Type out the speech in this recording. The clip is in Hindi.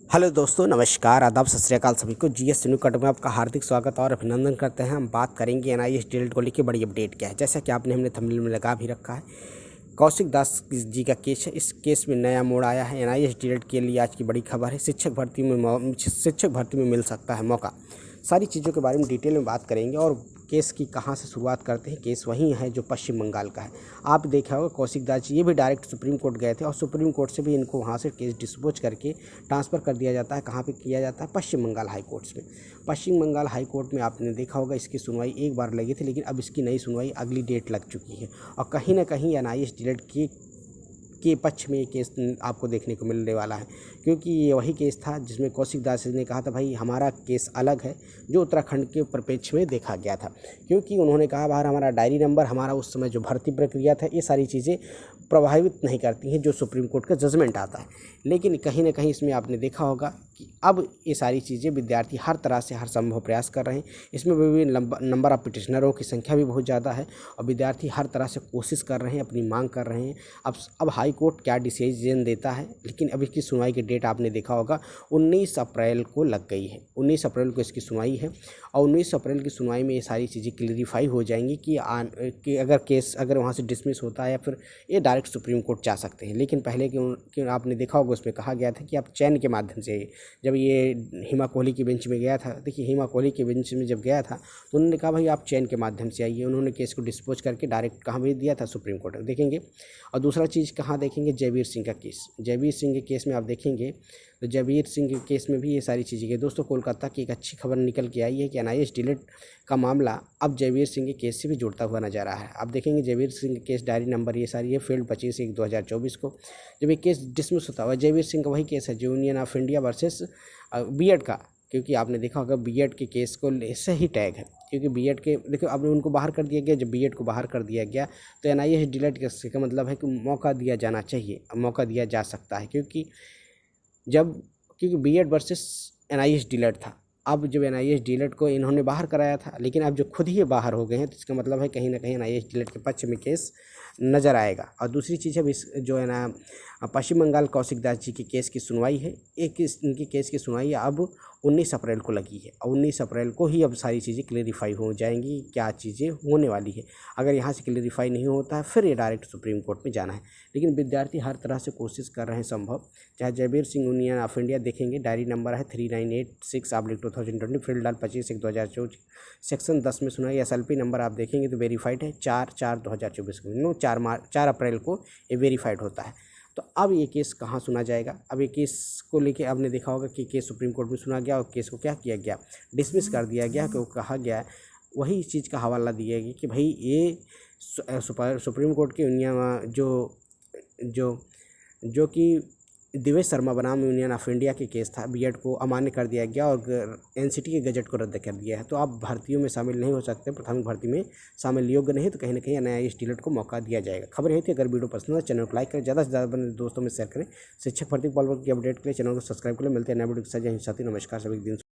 हेलो दोस्तों, नमस्कार, आदाब, सत श्री अकाल सभी को। जीएस न्यू कट में आपका हार्दिक स्वागत और अभिनंदन करते हैं। हम बात करेंगे एनआईएस डीएलएड को लेकर बड़ी अपडेट क्या है। जैसा कि आपने हमने थंबनेल में लगा भी रखा है, कौशिक दास जी का केस है। इस केस में नया मोड़ आया है। एनआईएस डीएलएड के लिए आज की बड़ी खबर है। शिक्षक भर्ती में मिल सकता है मौका। सारी चीज़ों के बारे में डिटेल में बात करेंगे और केस की कहाँ से शुरुआत करते हैं। केस वही है जो पश्चिम बंगाल का है। आप देखा होगा कौशिक दास जी ये भी डायरेक्ट सुप्रीम कोर्ट गए थे और सुप्रीम कोर्ट से भी इनको वहाँ से केस डिस्पोज करके ट्रांसफ़र कर दिया जाता है। कहाँ पे किया जाता है? पश्चिम बंगाल हाई कोर्ट्स में। पश्चिम बंगाल हाई कोर्ट में आपने देखा होगा इसकी सुनवाई एक बार लगी थी, लेकिन अब इसकी नई सुनवाई अगली डेट लग चुकी है और कहीं ना कहीं एनआईएस डीएलएड के पक्ष में ये केस आपको देखने को मिलने वाला है, क्योंकि ये वही केस था जिसमें कौशिक दास ने कहा था भाई हमारा केस अलग है, जो उत्तराखंड के परिप्रेक्ष्य में देखा गया था। क्योंकि उन्होंने कहा बाहर हमारा डायरी नंबर, हमारा उस समय जो भर्ती प्रक्रिया था, ये सारी चीज़ें प्रभावित नहीं करती हैं जो सुप्रीम कोर्ट का जजमेंट आता है। लेकिन कहीं ना कहीं इसमें आपने देखा होगा कि अब ये सारी चीज़ें विद्यार्थी हर तरह से हर संभव प्रयास कर रहे हैं। इसमें भी नंबर ऑफ पिटिशनरों की संख्या भी बहुत ज़्यादा है और विद्यार्थी हर तरह से कोशिश कर रहे हैं, अपनी मांग कर रहे हैं। अब हाई कोर्ट क्या डिसीजन देता है, लेकिन अब इसकी सुनवाई की डेट आपने देखा होगा 19 अप्रैल को लग गई है। 19 अप्रैल को इसकी सुनवाई है और 19 अप्रैल की सुनवाई में ये सारी चीज़ें क्लियरिफाई हो जाएंगी कि अगर केस वहाँ से डिसमिस होता है या फिर ये डायरेक्ट सुप्रीम कोर्ट जा सकते हैं। लेकिन पहले क्यों आपने देखा होगा उसमें कहा गया था कि आप चयन के माध्यम से, जब ये हिमा कोहली की बेंच में गया था, देखिए हिमा कोहली के बेंच में जब गया था तो उन्होंने कहा भाई आप चयन के माध्यम से आइए। उन्होंने केस को डिस्पोज करके डायरेक्ट कहाँ भेज दिया था? सुप्रीम कोर्ट देखेंगे। और दूसरा चीज़ कहाँ देखेंगे? जयवीर सिंह का केस। जयवीर सिंह के केस में आप देखेंगे तो जयवीर सिंह के केस में भी ये सारी चीज़ें की। दोस्तों कोलकाता की एक अच्छी खबर निकल के आई है कि एनआईएस डीएलएड का मामला अब जयवीर सिंह के केस से भी जुड़ता हुआ नजर आ रहा है। आप देखेंगे जयवीर सिंह के केस डायरी नंबर ये सारी है फील्ड 25/1/2024 को जब ये केस डिसमिस होता हुआ। जयवीर सिंह का वही केस है जो union of India versus B Ed का, क्योंकि आपने देखा होगा बीएड के केस को ऐसे ही टैग है, क्योंकि बीएड के देखो अब उनको बाहर कर दिया गया। जब बीएड को बाहर कर दिया गया तो एनआईएस डीएलएड का मतलब है कि मौका दिया जाना चाहिए, मौका दिया जा सकता है, क्योंकि बीएड वर्सेस एनआईएस डीएलएड था। अब जब एनआईएस डीएलएड को इन्होंने बाहर कराया था, लेकिन अब जो खुद ही ये बाहर हो गए हैं तो इसका मतलब है कहीं ना कहीं एनआईएस डीएलएड के पक्ष में केस नज़र आएगा। और दूसरी चीज़ है जो है ना पश्चिम बंगाल कौशिक दास जी के केस की सुनवाई है। इनकी केस की सुनवाई अब 19 अप्रैल को लगी है और 19 अप्रैल को ही अब सारी चीज़ें क्लेरिफाई हो जाएंगी, क्या चीज़ें होने वाली है। अगर यहाँ से क्लेरिफाई नहीं होता है फिर ये डायरेक्ट सुप्रीम कोर्ट में जाना है। लेकिन विद्यार्थी हर तरह से कोशिश कर रहे हैं संभव। चाहे Jaiveer Singh union of India देखेंगे, डायरी नंबर है 3986/2020, फील्ड डाल 25/1/2024, सेक्शन 10 में सुना। एसएलपी नंबर आप देखेंगे तो वेरीफाइड है 4/4/2024 को, 4 अप्रैल को ये वेरीफाइड होता है। तो अब ये केस कहाँ सुना जाएगा? अब ये केस को लेके आपने देखा होगा कि केस सुप्रीम कोर्ट में सुना गया और केस को क्या किया गया? डिसमिस कर दिया गया। कि कहा गया वही चीज़ का हवाला दिया गया कि भाई ये सुप्रीम कोर्ट की यूनियन जो कि दिवेश शर्मा बनाम यूनियन ऑफ इंडिया के केस था, बीएड को अमान्य कर दिया गया और एनसीटी के गजट को रद्द कर दिया है। तो आप भर्तियों में शामिल नहीं हो सकते, प्राथमिक भर्ती में शामिल योग्य नहीं, तो कहीं ना कहीं एनआईएस डीएलएड को मौका दिया जाएगा। खबर यही थी। अगर वीडियो पसंद है चैनल को लाइक करें, ज़्यादा से ज़्यादा अपने दोस्तों में शेयर करें। शिक्षक भर्ती की अपडेट के लिए चैनल को सब्सक्राइब करें। मिलते हैं नए वीडियो के साथ। जय हिंद साथी, नमस्कार, सभी दिन।